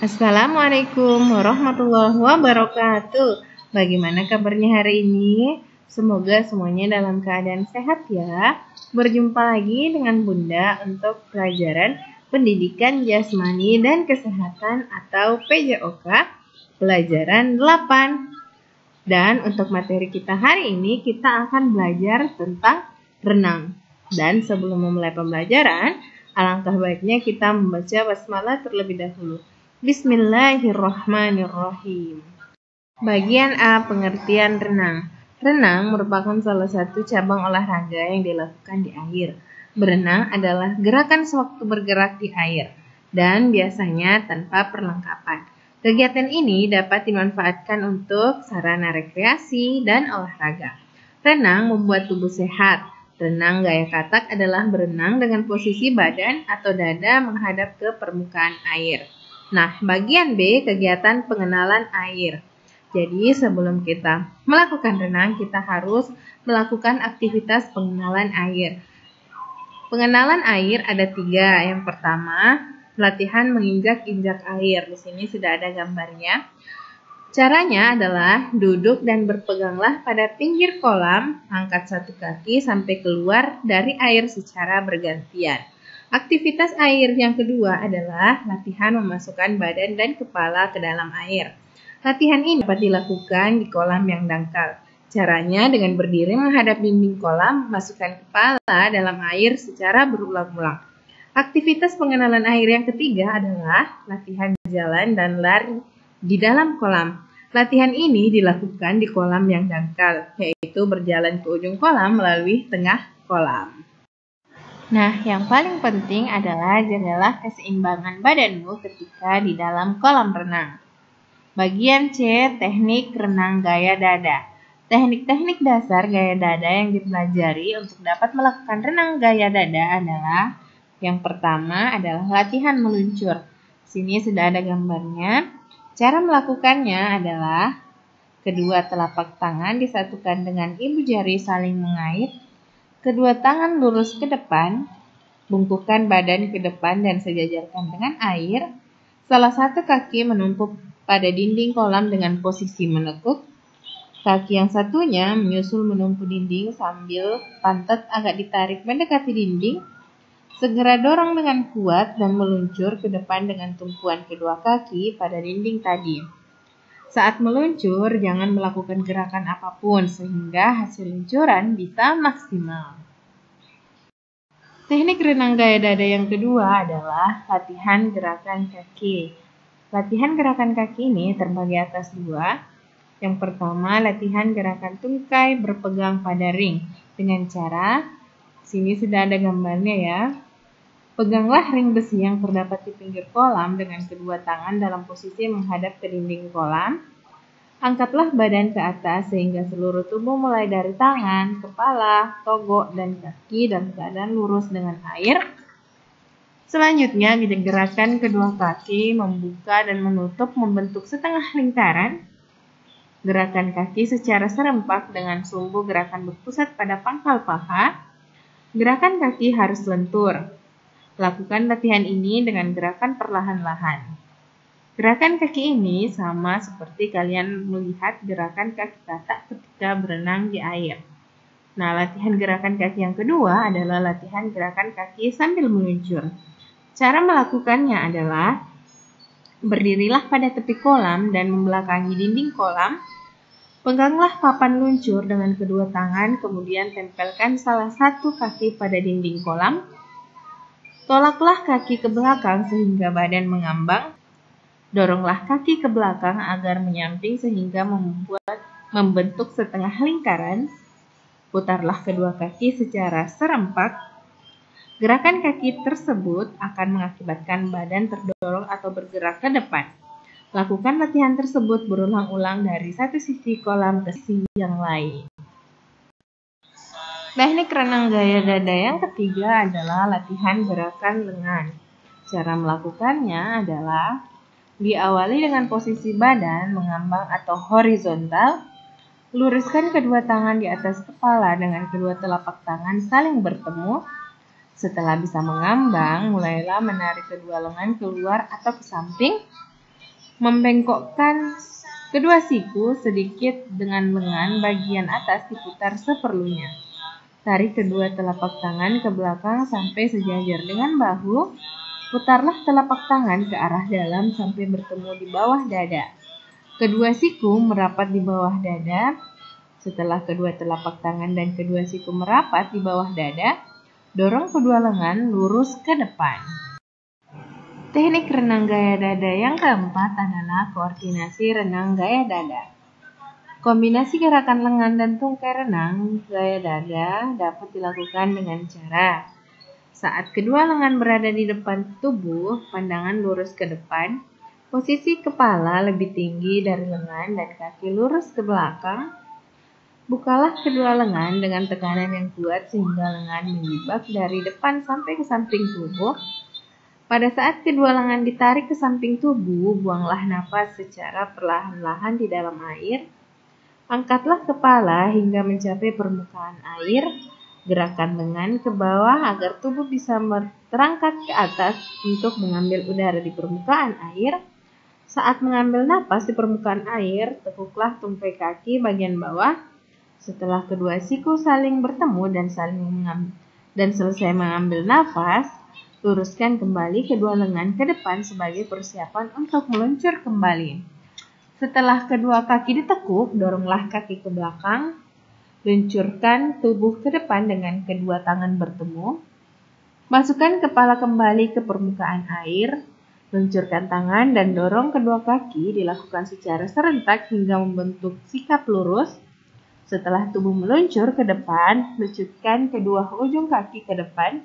Assalamualaikum warahmatullahi wabarakatuh. Bagaimana kabarnya hari ini? Semoga semuanya dalam keadaan sehat ya. Berjumpa lagi dengan Bunda untuk pelajaran Pendidikan Jasmani dan Kesehatan atau PJOK pelajaran 8. Dan untuk materi kita hari ini kita akan belajar tentang renang. Dan sebelum memulai pembelajaran, alangkah baiknya kita membaca basmalah terlebih dahulu. Bismillahirrahmanirrahim. Bagian A, pengertian renang. Renang merupakan salah satu cabang olahraga yang dilakukan di air. Berenang adalah gerakan sewaktu bergerak di air dan biasanya tanpa perlengkapan. Kegiatan ini dapat dimanfaatkan untuk sarana rekreasi dan olahraga. Renang membuat tubuh sehat. Renang gaya katak adalah berenang dengan posisi badan atau dada menghadap ke permukaan air. Nah, bagian B, kegiatan pengenalan air. Jadi, sebelum kita melakukan renang, kita harus melakukan aktivitas pengenalan air. Pengenalan air ada 3. Yang pertama, latihan menginjak-injak air. Di sini sudah ada gambarnya. Caranya adalah duduk dan berpeganglah pada pinggir kolam, angkat satu kaki sampai keluar dari air secara bergantian. Aktivitas air yang kedua adalah latihan memasukkan badan dan kepala ke dalam air. Latihan ini dapat dilakukan di kolam yang dangkal. Caranya dengan berdiri menghadap dinding kolam, masukkan kepala dalam air secara berulang-ulang. Aktivitas pengenalan air yang ketiga adalah latihan jalan dan lari di dalam kolam. Latihan ini dilakukan di kolam yang dangkal, yaitu berjalan ke ujung kolam melalui tengah kolam. Nah, yang paling penting adalah jagalah keseimbangan badanmu ketika di dalam kolam renang. Bagian C, teknik renang gaya dada. Teknik-teknik dasar gaya dada yang dipelajari untuk dapat melakukan renang gaya dada adalah yang pertama adalah latihan meluncur. Sini sudah ada gambarnya. Cara melakukannya adalah kedua telapak tangan disatukan dengan ibu jari saling mengait. Kedua tangan lurus ke depan, bungkukkan badan ke depan dan sejajarkan dengan air. Salah satu kaki menumpuk pada dinding kolam dengan posisi menekuk. Kaki yang satunya menyusul menumpu dinding sambil pantat agak ditarik mendekati dinding. Segera dorong dengan kuat dan meluncur ke depan dengan tumpuan kedua kaki pada dinding tadi. Saat meluncur, jangan melakukan gerakan apapun sehingga hasil luncuran bisa maksimal. Teknik renang gaya dada yang kedua adalah latihan gerakan kaki. Latihan gerakan kaki ini terbagi atas 2. Yang pertama, latihan gerakan tungkai berpegang pada ring. Dengan cara, sini sudah ada gambarnya ya. Peganglah ring besi yang terdapat di pinggir kolam dengan kedua tangan dalam posisi menghadap ke dinding kolam. Angkatlah badan ke atas sehingga seluruh tubuh mulai dari tangan, kepala, togok, dan kaki dalam keadaan lurus dengan air. Selanjutnya, gerakan kedua kaki membuka dan menutup membentuk setengah lingkaran. Gerakan kaki secara serempak dengan sumbu gerakan berpusat pada pangkal paha. Gerakan kaki harus lentur. Lakukan latihan ini dengan gerakan perlahan-lahan. Gerakan kaki ini sama seperti kalian melihat gerakan kaki katak ketika berenang di air. Nah, latihan gerakan kaki yang kedua adalah latihan gerakan kaki sambil meluncur. Cara melakukannya adalah berdirilah pada tepi kolam dan membelakangi dinding kolam. Peganglah papan luncur dengan kedua tangan, kemudian tempelkan salah satu kaki pada dinding kolam. Tolaklah kaki ke belakang sehingga badan mengambang. Doronglah kaki ke belakang agar menyamping sehingga membentuk setengah lingkaran. Putarlah kedua kaki secara serempak. Gerakan kaki tersebut akan mengakibatkan badan terdorong atau bergerak ke depan. Lakukan latihan tersebut berulang-ulang dari satu sisi kolam ke sisi yang lain. Teknik renang gaya dada yang ketiga adalah latihan gerakan lengan. Cara melakukannya adalah diawali dengan posisi badan mengambang atau horizontal. Luruskan kedua tangan di atas kepala dengan kedua telapak tangan saling bertemu. Setelah bisa mengambang, mulailah menarik kedua lengan keluar atau ke samping. Membengkokkan kedua siku sedikit dengan lengan bagian atas diputar seperlunya. Tarik kedua telapak tangan ke belakang sampai sejajar dengan bahu. Putarlah telapak tangan ke arah dalam sampai bertemu di bawah dada. Kedua siku merapat di bawah dada. Setelah kedua telapak tangan dan kedua siku merapat di bawah dada, dorong kedua lengan lurus ke depan. Teknik renang gaya dada yang keempat adalah koordinasi renang gaya dada. Kombinasi gerakan lengan dan tungkai renang gaya dada dapat dilakukan dengan cara: saat kedua lengan berada di depan tubuh, pandangan lurus ke depan, posisi kepala lebih tinggi dari lengan dan kaki lurus ke belakang. Bukalah kedua lengan dengan tekanan yang kuat sehingga lengan menjibak dari depan sampai ke samping tubuh. Pada saat kedua lengan ditarik ke samping tubuh, buanglah napas secara perlahan-lahan di dalam air. Angkatlah kepala hingga mencapai permukaan air. Gerakan lengan ke bawah agar tubuh bisa terangkat ke atas untuk mengambil udara di permukaan air. Saat mengambil napas di permukaan air, tekuklah tungkai kaki bagian bawah. Setelah kedua siku saling bertemu dan selesai mengambil nafas, luruskan kembali kedua lengan ke depan sebagai persiapan untuk meluncur kembali. Setelah kedua kaki ditekuk, doronglah kaki ke belakang. Luncurkan tubuh ke depan dengan kedua tangan bertemu. Masukkan kepala kembali ke permukaan air. Luncurkan tangan dan dorong kedua kaki dilakukan secara serentak hingga membentuk sikap lurus. Setelah tubuh meluncur ke depan, lucutkan kedua ujung kaki ke depan.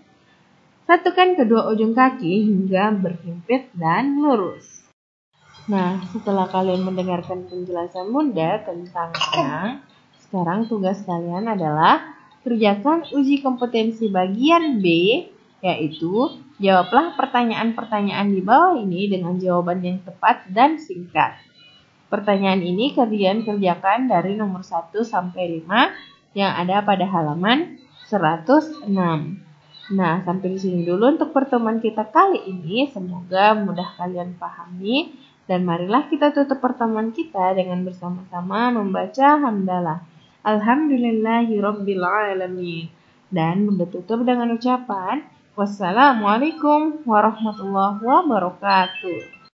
Satukan kedua ujung kaki hingga berhimpit dan lurus. Nah, setelah kalian mendengarkan penjelasan Bunda tentang renang, sekarang tugas kalian adalah kerjakan uji kompetensi bagian B, yaitu jawablah pertanyaan-pertanyaan di bawah ini dengan jawaban yang tepat dan singkat. Pertanyaan ini kalian kerjakan dari nomor 1 sampai 5 yang ada pada halaman 106. Nah, sampai di sini dulu untuk pertemuan kita kali ini. Semoga mudah kalian pahami. Dan marilah kita tutup pertemuan kita dengan bersama-sama membaca hamdalah. Alhamdulillahirabbil alamin. Dan tutup dengan ucapan wassalamualaikum warahmatullahi wabarakatuh.